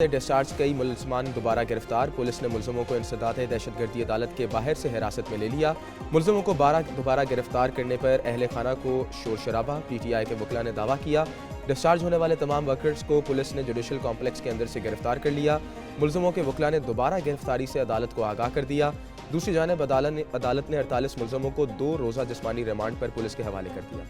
Discharge कई मुलजमान दोबारा गिरफ्तार। पुलिस ने मुलजमों को इंसदाद दहशतगर्दी अदालत के बाहर से हिरासत में ले लिया। मुलजमों को दोबारा गिरफ्तार करने पर अहले खाना को शोर शराबा। PTI के वकला ने दावा किया। डिस्चार्ज होने वाले तमाम वर्कर्स को पुलिस ने जुडिशल कॉम्प्लेक्स के अंदर से गिरफ्तार कर लिया। मुलजमों के वकला ने दोबारा गिरफ्तारी से अदालत को आगाह कर दिया। दूसरी जानिब अदालत ने 48 मुलजमों को 2 रोज़ा जिस्मानी रिमांड पर पुलिस के हवाले कर दिया।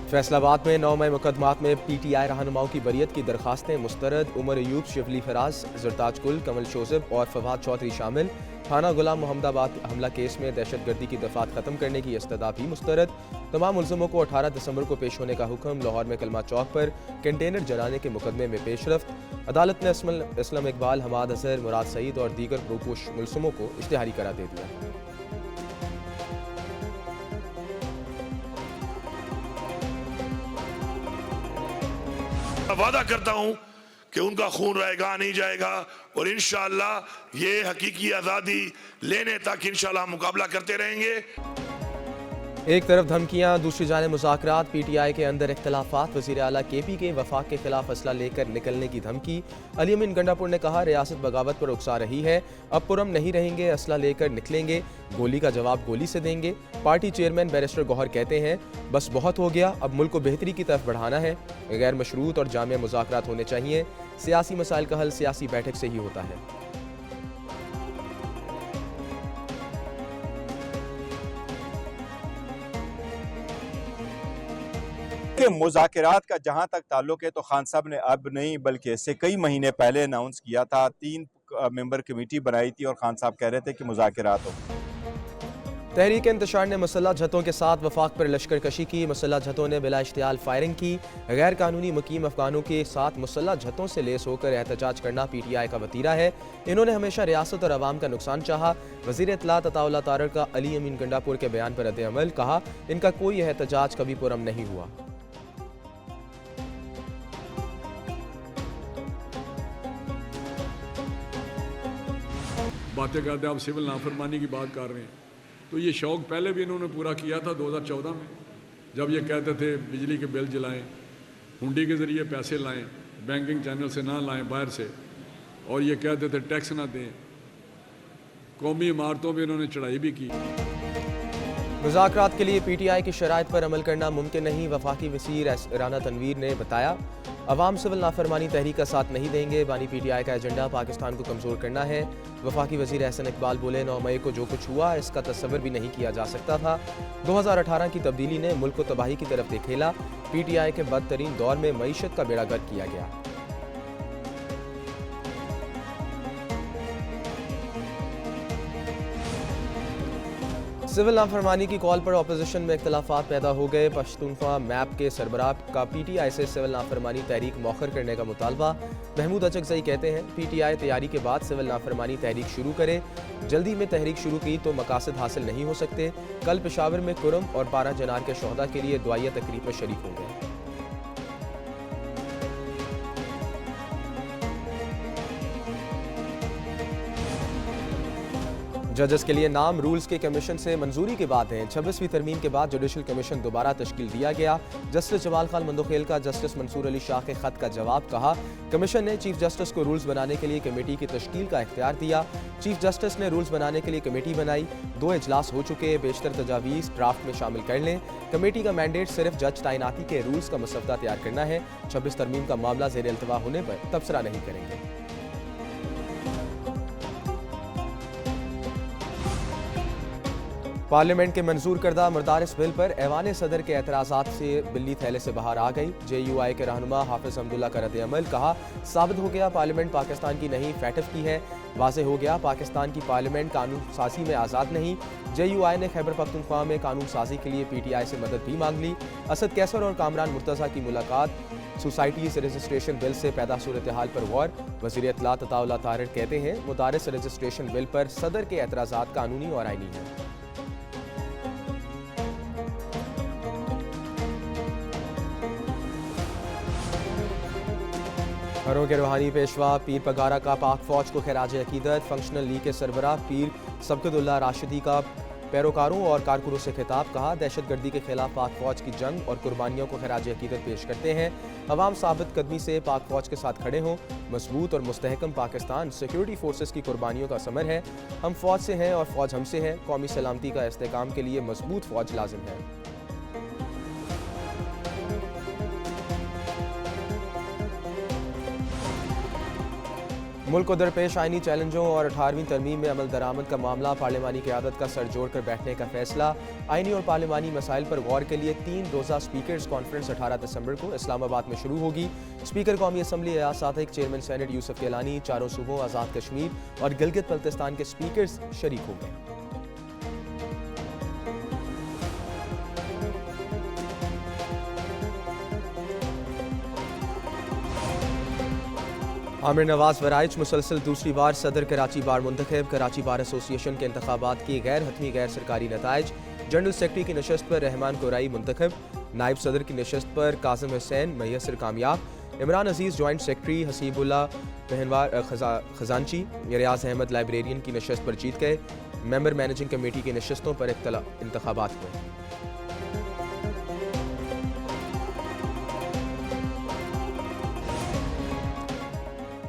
फैसलाबाद में 9 मई मुकदमात में PTI रहनुमाओं की बरियत की दरखास्तें मुस्तरद। उमर अयूब, शिवली फराज, जरताज कुल, कमल शोजब और फवाद चौधरी शामिल। थाना गुलाम मोहम्मदाबाद हमला केस में दहशतगर्दी की दफात खत्म करने की इस्तदा भी मुस्तरद। तमाम मुलजमों को 18 दिसंबर को पेश होने का हुक्म। लाहौर में कलमा चौक पर कंटेनर जलाने के मुकदमे में पेशरफ्त। अदालत ने असलम इकबाल, हमाद अजहर, मुराद सईद और दीगर प्रोपोश मुलजमों को इश्तिहारी करार दे दिया। वादा करता हूं कि उनका खून रहेगा नहीं जाएगा और इंशाअल्लाह ये हकीकी आज़ादी लेने तक इंशाअल्लाह मुकाबला करते रहेंगे। एक तरफ धमकियां, दूसरी जानिब मुज़ाकरात। PTI के अंदर इख्तलाफात। वज़ीर आला KP के वफाक के खिलाफ असला लेकर निकलने की धमकी। अली अमीन गंडापुर ने कहा, रियासत बगावत पर उकसा रही है, अब पुरम नहीं रहेंगे, असला लेकर निकलेंगे, गोली का जवाब गोली से देंगे। पार्टी चेयरमैन बैरिस्टर गौहर कहते हैं, बस बहुत हो गया, अब मुल्क को बेहतरी की तरफ बढ़ाना है, गैर मशरूत और जामिया मुज़ाकरात होने चाहिए। सियासी मसाइल का हल सियासी बैठक से ही होता है। कि मुज़ाकरात का जहां तक ताल्लुक है तो खान साहब ने अब नहीं बल्कि इससे कई महीने पहले अनाउंस किया था। 3 मेंबर कमेटी बनाई थी और खान साहब कह रहे थे कि मुज़ाकरात हो। तहरीक इंतशार ने मुसल्लह जत्थों के साथ वफाक पर लश्कर कशी की। मुसल्लह जत्थों ने बिला इश्तियाल फायरिंग की। गैर कानूनी मुकीम अफगानों के साथ मुसल्लह जत्थों से लेस होकर एहतजाज करना PTI का वतीरा है। इन्होंने हमेशा रियासत और अवाम का नुकसान चाहा। वज़ीर इत्तलात अताउल्लाह तारड़ का अली अमीन गंडापुर के बयान पर रद्द-ए-अमल। कहा, इनका कोई एहतजाज कभी पुरम नहीं हुआ। बातें करते आप सिविल नाफरमानी की बात कर रहे हैं, तो ये शौक़ पहले भी इन्होंने पूरा किया था 2014 में, जब ये कहते थे बिजली के बिल जलाएं, हुंडी के ज़रिए पैसे लाएं, बैंकिंग चैनल से ना लाएं बाहर से, और ये कहते थे टैक्स ना दें। कौमी इमारतों पर इन्होंने चढ़ाई भी की। मुज़ाकरात के लिए PTI की शराइत पर अमल करना मुमकिन नहीं। वफाकी वज़ीर राना तनवीर ने बताया, अवाम सिविल नाफरमानी तहरीक का साथ नहीं देंगे। बानी PTI का एजेंडा पाकिस्तान को कमज़ोर करना है। वफाकी वज़ीर एहसन इकबाल बोले, 9 मई को जो कुछ हुआ इसका तस्वर भी नहीं किया जा सकता था। 2018 की तब्दीली ने मुल्क को तबाही की तरफ धकेला। PTI के बदतरीन दौर में मईशत का बेड़ा गर्क किया गया। सिविल नाफरमानी की कॉल पर अपोजिशन में इख्तलाफात पैदा हो गए। पश्तूनख्वा मैप के सरबराह का PTI से सिविल नाफरमानी तहरीक मौखर करने का मुतालबा। महमूद अचकज़ई कहते हैं, PTI तैयारी के बाद सिविल नाफरमानी तहरीक शुरू करे। जल्दी में तहरीक शुरू की तो मकासद हासिल नहीं हो सकते। कल पेशावर में कुरम और 12 जनार के शोहदा के लिए दुआया तकरीब में शरीक होंगे। जजेस के लिए नाम रूल्स के कमीशन से मंजूरी के बाद हैं। 26वीं तरमीम के बाद जुडिशल कमीशन दोबारा तश्कील दिया गया। जस्टिस जमाल खान मंदोखेल का जस्टिस मंसूर अली शाह के खत का जवाब। कहा, कमीशन ने चीफ जस्टिस को रूल्स बनाने के लिए कमेटी की तश्कील का इख्तियार दिया। चीफ जस्टिस ने रूल्स बनाने के लिए कमेटी बनाई। 2 इजलास हो चुके, बेशतर तजावीज़ ड्राफ्ट में शामिल कर लें। कमेटी का मैंडेट सिर्फ जज तैनाती के रूल्स का मसवदा तैयार करना है। 26 तरमीम का मामला ज़ेर इल्तवा होने पर तबसरा नहीं करेंगे। पार्लियामेंट के मंजूर करदा मदारिस बिल पर ऐवान सदर के एतराज़ात से बिल्ली थैले से बाहर आ गई। JUI के रहनुमा हाफिज अब्दुल्ला का रद्द-ए-अमल। कहा, साबित हो गया पार्लियामेंट पाकिस्तान की नहीं फैटफ की है। वाज़े हो गया पाकिस्तान की पार्लियामेंट कानून साजी में आज़ाद नहीं। JUI ने खैबर पख्तूनख्वा में कानून साजी के लिए PTI से मदद भी मांग ली। असद कैसर और कामरान मुर्तज़ा की मुलाकात। सोसाइटीज़ रजिस्ट्रेशन बिल से पैदा सूरत हाल पर गौर। वज़ीर इत्तलात अताउल्लाह तारड़ कहते हैं, मुदारिस रजिस्ट्रेशन बिल पर सदर के एतराज़ात कानूनी और आईनी हैं। घरों के रूहानी पेशवा पीर पगारा का पाक फौज को खराज अकीदत। फंक्शनल लीग के सरबराह पीर सबकतुल्लाह राशिदी का पैरोकारों और कारकुनों से खिताब। कहा, दहशतगर्दी के खिलाफ पाक फौज की जंग और कुर्बानियों को खराज अकीदत पेश करते हैं। अवाम साबित कदमी से पाक फौज के साथ खड़े हों। मजबूत और मुस्तहकम पाकिस्तान सिक्योरिटी फोर्सेस की कुर्बानियों का समर है। हम फौज से हैं और फौज हमसे है। कौमी सलामती का इस्तेहकाम के लिए मजबूत फौज लाजिम है। मुल्क को दरपेश आईनी चैलेंजों और 18वीं तरमीम में अमल दरामद का मामला। पार्लिमानी क़यादत का सर जोड़कर बैठने का फैसला। आईनी और पार्लिमानी मसाइल पर गौर के लिए 3 रोज़ा स्पीकर्स कॉन्फ्रेंस 18 दिसंबर को इस्लामाबाद में शुरू होगी। स्पीकर कौमी assembly Ayaz Sadiq, chairman senate Yusuf Kelani, चारों सूबों आज़ाद कश्मीर और गिलगित बल्तिस्तान के स्पीकर्स शरीक होंगे। आमिर नवाज वराइच मुसलसल दूसरी बार सदर कराची बार मुंतखब। कराची बार एसोसिएशन के इंतखाबात की गैर हतमी गैर सरकारी नताइज। जनरल सेक्रेटरी की नशस्त पर रहमान कोराई मुंतखब। नायब सदर की नशस्त पर कासिम हुसैन मैसर कामयाब। इमरान अजीज जॉइंट सेक्रेटरी, हसीबुल्ला पहनवार खजानची, रियाज अहमद लाइब्रेरियन की नशस्त पर जीत गए। मेंबर मैनेजिंग कमेटी की नशस्तों पर इंतखाबात हुए।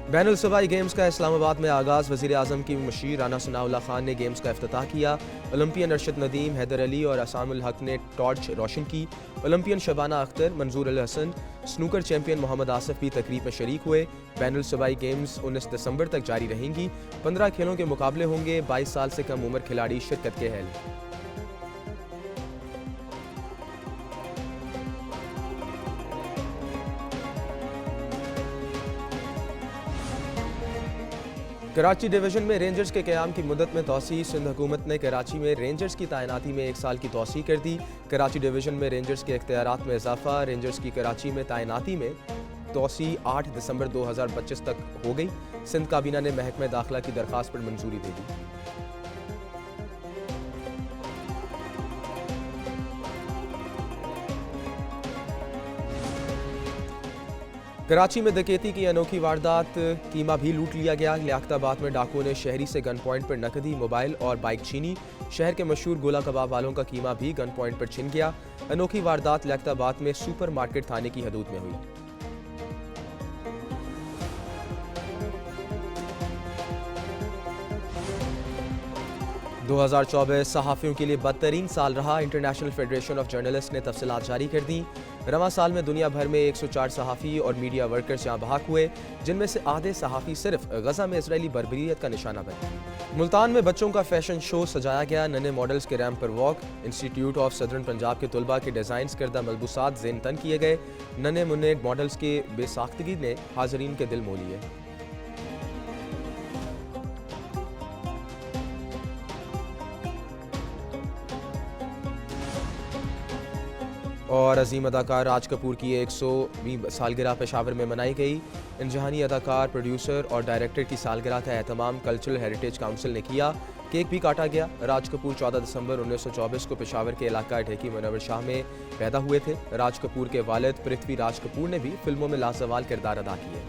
बैनुल सूबाई गेम्स का इस्लामाबाद में आगाज़। वज़ीर आज़म की मुशीर राना सनाउल्लाह खान ने गेम्स का इफ्तिताह किया। ओलंपियन अरशद नदीम, हैदर अली और असामुल हक ने टॉर्च रोशन की। ओलंपियन शबाना अख्तर, मंजूर अल हसन, स्नूकर चैंपियन मोहम्मद आसिफ भी तकरीब में शरीक हुए। बैनुल सूबाई गेम्स 19 दिसंबर तक जारी रहेंगी। 15 खेलों के मुकाबले होंगे। 22 साल से कम उम्र खिलाड़ी शिरकत के हैं। कराची डिवीजन में रेंजर्स के क़याम की मुद्दत में तोसी। सिंध हुकूमत ने कराची में रेंजर्स की तैनाती में 1 साल की तोसी कर दी। कराची डिवीजन में रेंजर्स के इख्तियारात में इजाफा। रेंजर्स की कराची में तैनाती में तोसी 8 दिसंबर 2025 तक हो गई। सिंध काबीना ने महकमे दाखिला की दरख्वास्त पर मंजूरी दे दी। कराची में डकैती की अनोखी वारदात। कीमा भी लूट लिया गया। लियाकताबाद में डाकुओं ने शहरी से गन पॉइंट पर नकदी, मोबाइल और बाइक छीनी। शहर के मशहूर गोला कबाब वालों का कीमा भी गन पॉइंट पर छिन गया। अनोखी वारदात लियाकताबाद में सुपर मार्केट थाने की हदूद में हुई। दो 2024 सहाफ़ियों के लिए बदतरीन साल रहा। इंटरनेशनल फेडरेशन ऑफ जर्नलिस्ट ने तफसीलात जारी कर दी। रवां साल में दुनिया भर में 104 सहाफ़ी और मीडिया वर्कर्स जहाँ बहाक हुए, जिनमें से आधे सहाफ़ी सिर्फ गजा में इजरायली बर्बरियत का निशाना बने। मुल्तान में बच्चों का फैशन शो सजाया गया। नन्हे मॉडल्स के रैम्प पर walk. Institute of southern Punjab के तलबा के डिज़ाइन करदा मलबूसात ज़ेन तन किए गए। नन्हे मुन्ने मॉडल्स के बेसाख्तगी ने हाज़रीन के दिल मोह लिए। और अजीम अदाकार राज कपूर की 100वीं सालगिरह पेशावर में मनाई गई। इंजहानी अदाकार, प्रोड्यूसर और डायरेक्टर की सालगिरह का एहतमाम कल्चरल हेरिटेज काउंसिल ने किया। केक भी काटा गया। राज कपूर 14 दिसंबर 1924 को पेशावर के इलाका ढेकी मनवर शाह में पैदा हुए थे। राज कपूर के वालिद पृथ्वी राज कपूर ने भी फिल्मों में लाजवाल किरदार अदा किए।